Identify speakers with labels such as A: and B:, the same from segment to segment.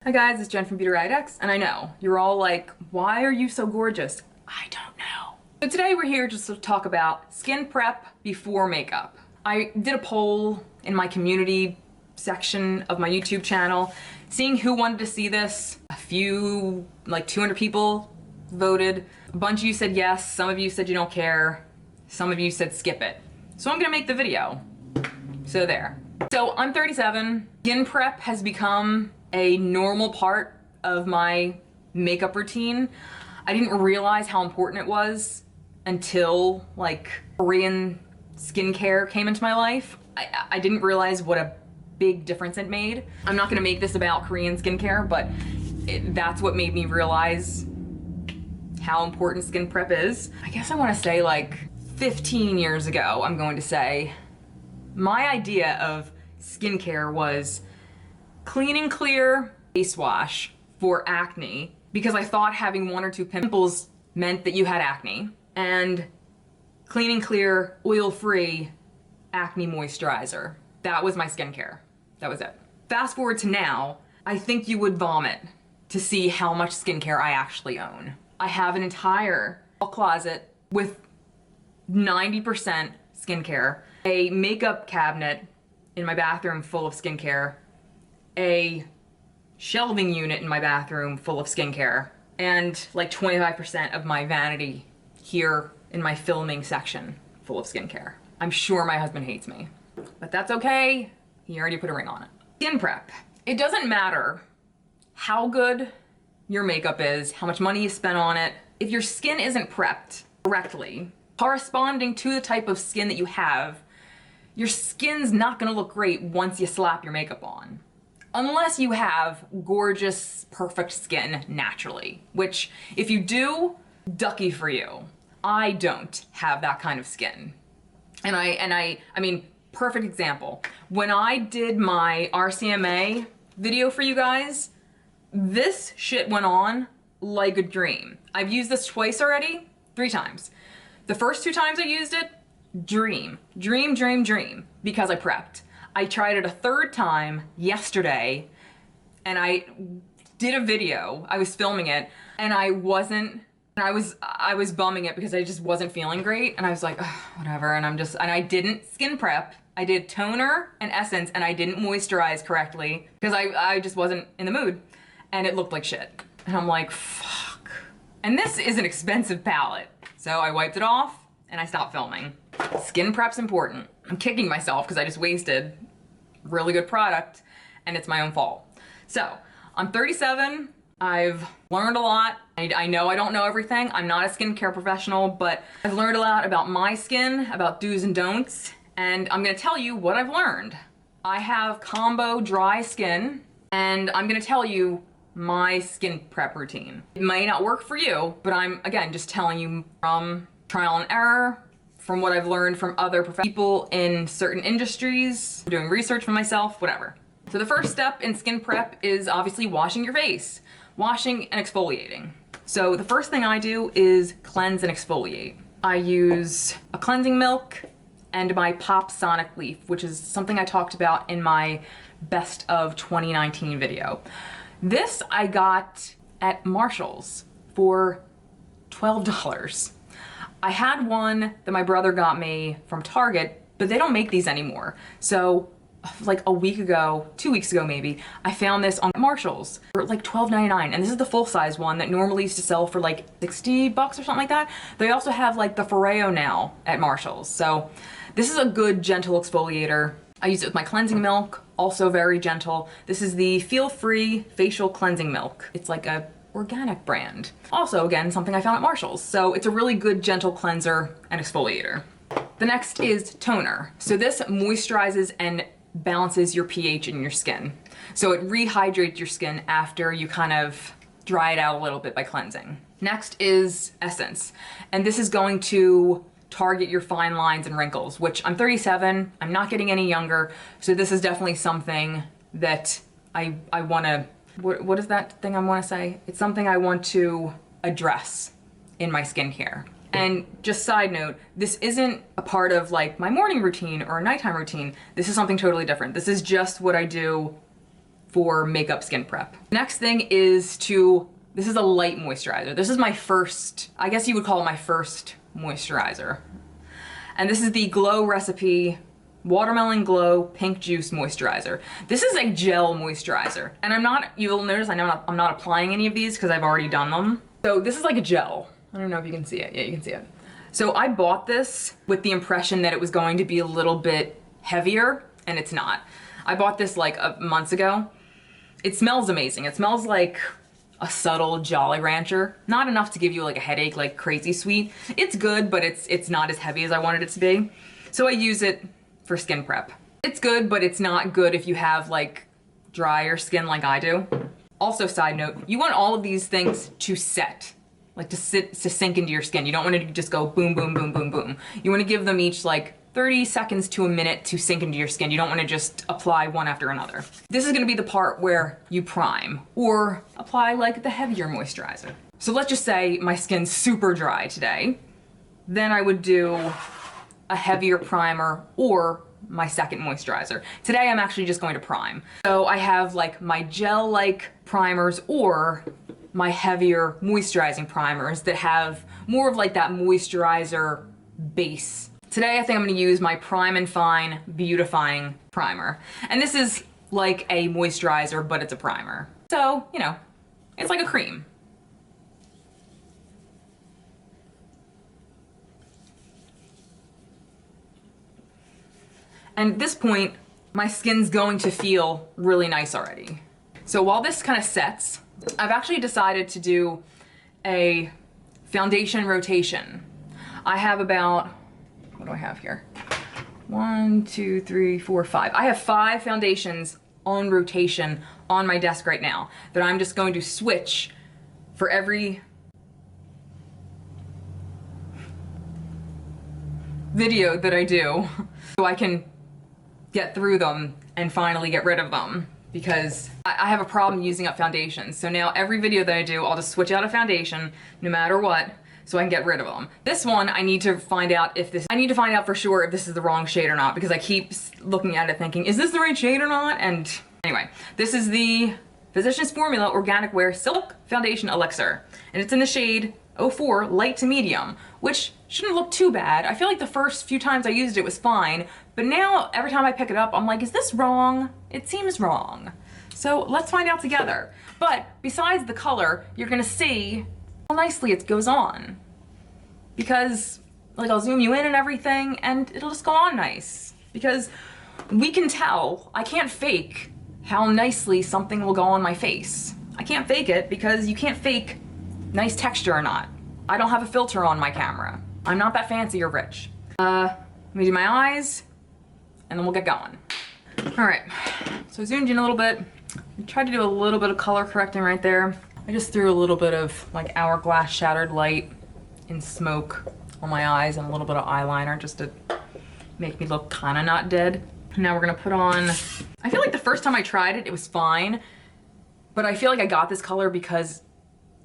A: Hi guys, it's Jen from beautyriotx, and I know, you're all like, why are you so gorgeous? I don't know. So today we're here just to talk about skin prep before makeup. I did a poll in my community section of my YouTube channel, seeing who wanted to see this. A few, like 200 people voted. A bunch of you said yes, some of you said you don't care, some of you said skip it. So I'm gonna make the video. So there. So I'm 37. Skin prep has become a normal part of my makeup routine. I didn't realize how important it was until like Korean skincare came into my life. I didn't realize what a big difference it made. I'm not gonna make this about Korean skincare, but that's what made me realize how important skin prep is. I guess I wanna say like 15 years ago, I'm going to say, my idea of skincare was clean and clear face wash for acne, because I thought having 1 or 2 pimples meant that you had acne, and clean and clear oil-free acne moisturizer. That was my skincare. That was it. Fast forward to now, I think you would vomit to see how much skincare I actually own. I have an entire closet with 90% skincare, a makeup cabinet in my bathroom full of skincare, a shelving unit in my bathroom full of skincare, and like 25% of my vanity here in my filming section full of skincare. I'm sure my husband hates me, but that's okay. He already put a ring on it. Skin prep. It doesn't matter how good your makeup is, how much money you spent on it. If your skin isn't prepped correctly, corresponding to the type of skin that you have, your skin's not gonna look great once you slap your makeup on. Unless you have gorgeous, perfect skin naturally, which if you do, ducky for you. I don't have that kind of skin. And I mean, perfect example. When I did my RCMA video for you guys, this shit went on like a dream. I've used this twice already, 3 times. The first 2 times I used it, dream, because I prepped. I tried it a 3rd time yesterday, and I did a video. I was filming it, and I was bumming it because I just wasn't feeling great, and I was like, whatever, and I didn't skin prep. I did toner and essence, and I didn't moisturize correctly because I just wasn't in the mood, and it looked like shit. And I'm like, fuck. And this is an expensive palette. So I wiped it off, and I stopped filming. Skin prep's important. I'm kicking myself because I just wasted really good product, and it's my own fault. So I'm 37. I've learned a lot. I know I don't know everything. I'm not a skincare professional, but I've learned a lot about my skin, about do's and don'ts, and I'm gonna tell you what I've learned. I have combo dry skin, and I'm gonna tell you my skin prep routine. It may not work for you, but I'm, again, just telling you from trial and error, from what I've learned from other people in certain industries, doing research for myself, whatever. So the first step in skin prep is obviously washing your face. Washing and exfoliating. So the first thing I do is cleanse and exfoliate. I use a cleansing milk and my Pop Sonic Leaf, which is something I talked about in my best of 2019 video. This I got at Marshall's for $12. I had one that my brother got me from Target, but they don't make these anymore. So like a week ago, 2 weeks ago maybe, I found this on Marshall's for like $12.99, and this is the full size one that normally used to sell for like 60 bucks or something like that. They also have like the Foreo now at Marshall's. So this is a good gentle exfoliator. I use it with my cleansing milk, also very gentle. This is the Feel Free Facial Cleansing Milk. It's like a organic brand. Also, again, something I found at Marshall's. So it's a really good gentle cleanser and exfoliator. The next is toner. So this moisturizes and balances your pH in your skin. So it rehydrates your skin after you kind of dry it out a little bit by cleansing. Next is essence. And this is going to target your fine lines and wrinkles, which I'm 37, I'm not getting any younger. So this is definitely something that I wanna, what is that thing I wanna say? It's something I want to address in my skincare. And just side note, this isn't a part of like my morning routine or a nighttime routine. This is something totally different. This is just what I do for makeup skin prep. Next thing is this is a light moisturizer. This is my first, I guess you would call it my first moisturizer. And this is the Glow Recipe Watermelon Glow Pink Juice Moisturizer. This is a gel moisturizer. And you'll notice I'm not applying any of these because I've already done them. So this is like a gel. I don't know if you can see it. Yeah, you can see it. So I bought this with the impression that it was going to be a little bit heavier, and it's not. I bought this like months ago. It smells amazing. It smells like a subtle Jolly Rancher. Not enough to give you like a headache, like crazy sweet. It's good, but it's not as heavy as I wanted it to be. So I use it for skin prep. It's good, but it's not good if you have like drier skin like I do. Also, side note, you want all of these things to set, like to sink into your skin. You don't want it to just go boom, boom, boom, boom, boom. You want to give them each like 30 seconds to a minute to sink into your skin. You don't want to just apply one after another. This is going to be the part where you prime or apply like the heavier moisturizer. So let's just say my skin's super dry today. Then I would do a heavier primer or my second moisturizer. Today I'm actually just going to prime. So I have like my gel-like primers or my heavier moisturizing primers that have more of like that moisturizer base. Today I think I'm going to use my Prime and Fine Beautifying Primer. And this is like a moisturizer, but it's a primer. So, you know, it's like a cream. And at this point, my skin's going to feel really nice already. So while this kind of sets, I've actually decided to do a foundation rotation. I have about, what do I have here? 1, 2, 3, 4, 5. I have 5 foundations on rotation on my desk right now that I'm just going to switch for every video that I do so I can get through them and finally get rid of them, because I have a problem using up foundations. So now every video that I do, I'll just switch out a foundation no matter what so I can get rid of them. This one, I need to find out for sure if this is the wrong shade or not, because I keep looking at it thinking, is this the right shade or not? And anyway, this is the Physicians Formula Organic Wear Silk Foundation Elixir, and it's in the shade 04 light to medium, which shouldn't look too bad. I feel like the first few times I used it was fine, but now every time I pick it up, I'm like, is this wrong? It seems wrong. So let's find out together. But besides the color, you're gonna see how nicely it goes on. Because like I'll zoom you in and everything and it'll just go on nice. Because we can tell, I can't fake how nicely something will go on my face. I can't fake it because you can't fake nice texture or not. I don't have a filter on my camera. I'm not that fancy or rich. Let me do my eyes and then we'll get going. All right, so I zoomed in a little bit. I tried to do a little bit of color correcting right there. I just threw a little bit of like hourglass shattered light in smoke on my eyes and a little bit of eyeliner just to make me look kind of not dead. Now we're gonna put on, I feel like the first time I tried it, it was fine, but I feel like I got this color because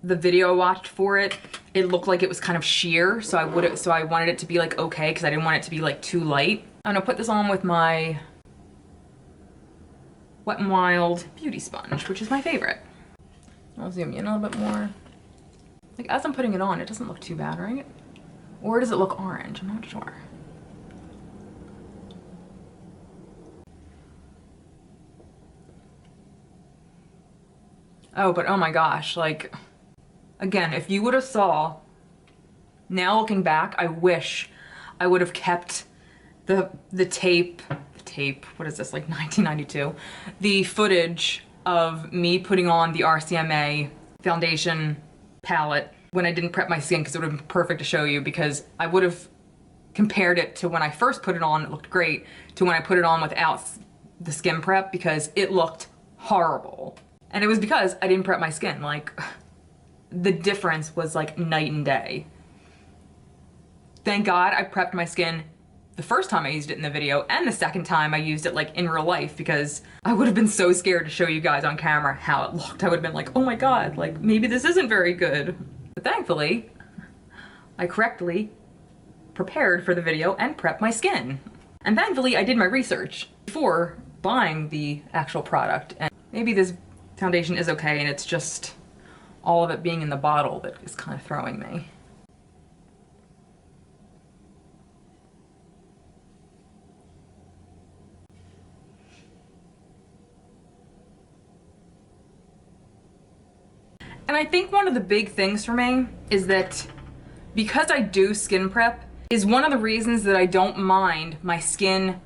A: the video I watched for it, it looked like it was kind of sheer, so I wanted it to be like okay, because I didn't want it to be like too light. I'm gonna put this on with my Wet n Wild Beauty Sponge, which is my favorite. I'll zoom in a little bit more. Like as I'm putting it on, it doesn't look too bad, right? Or does it look orange? I'm not sure. Oh, but oh my gosh, like, again, if you would have saw, now looking back, I wish I would have kept the tape, what is this, like 1992? The footage of me putting on the RCMA foundation palette when I didn't prep my skin, because it would have been perfect to show you, because I would have compared it to when I first put it on, it looked great, to when I put it on without the skin prep, because it looked horrible. And it was because I didn't prep my skin. Like, the difference was like night and day. Thank God I prepped my skin the first time I used it in the video and the second time I used it like in real life, because I would have been so scared to show you guys on camera how it looked. I would have been like, oh my God, like maybe this isn't very good. But thankfully, I correctly prepared for the video and prepped my skin. And thankfully I did my research before buying the actual product. And maybe this foundation is okay and it's just all of it being in the bottle that is kind of throwing me. And I think one of the big things for me is that because I do skin prep is one of the reasons that I don't mind my skin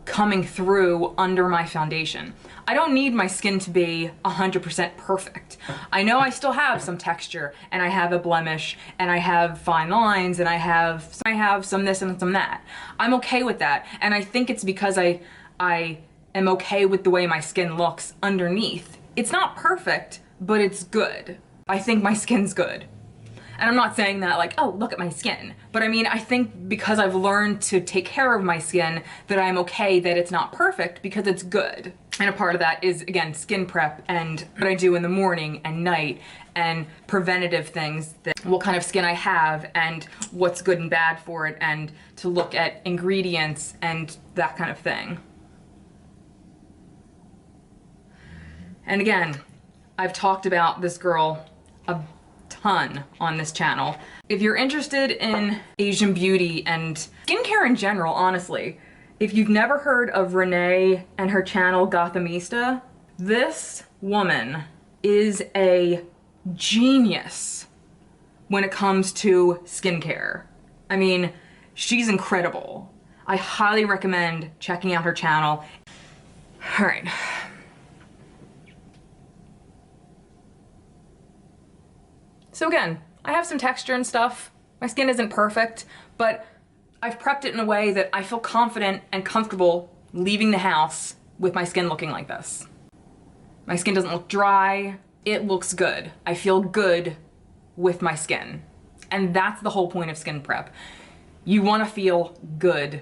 A: coming through under my foundation. I don't need my skin to be 100% perfect. I know I still have some texture and I have a blemish and I have fine lines and I have some this and some that. I'm okay with that. And I think it's because I am okay with the way my skin looks underneath. It's not perfect, but it's good. I think my skin's good. And I'm not saying that like, oh, look at my skin. But I mean, I think because I've learned to take care of my skin that I'm okay that it's not perfect because it's good. And a part of that is, again, skin prep and what I do in the morning and night and preventative things, that what kind of skin I have and what's good and bad for it, and to look at ingredients and that kind of thing. And again, I've talked about this girl a ton on this channel. If you're interested in Asian beauty and skincare in general, honestly, if you've never heard of Renee and her channel Gothamista, this woman is a genius when it comes to skincare. I mean, she's incredible. I highly recommend checking out her channel. All right. So again, I have some texture and stuff. My skin isn't perfect, but I've prepped it in a way that I feel confident and comfortable leaving the house with my skin looking like this. My skin doesn't look dry. It looks good. I feel good with my skin. And that's the whole point of skin prep. You want to feel good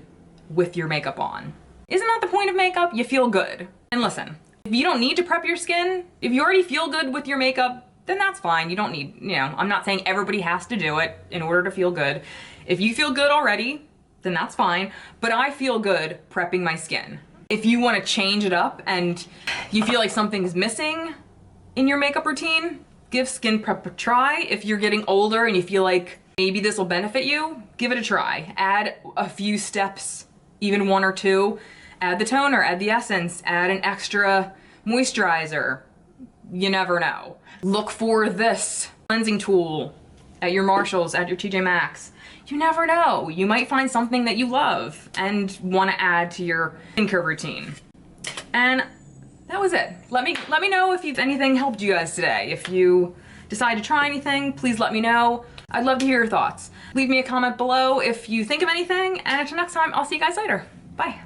A: with your makeup on. Isn't that the point of makeup? You feel good. And listen, if you don't need to prep your skin, if you already feel good with your makeup, then that's fine. You don't need, I'm not saying everybody has to do it in order to feel good. If you feel good already, then that's fine. But I feel good prepping my skin. If you want to change it up and you feel like something's missing in your makeup routine, give skin prep a try. If you're getting older and you feel like maybe this will benefit you, give it a try. Add a few steps, even one or two. Add the toner, add the essence, add an extra moisturizer. You never know. Look for this cleansing tool at your Marshalls, at your TJ Maxx. You never know. You might find something that you love and want to add to your skincare routine. And that was it. Let me know if anything helped you guys today. If you decide to try anything, please let me know. I'd love to hear your thoughts. Leave me a comment below if you think of anything, and until next time, I'll see you guys later. Bye.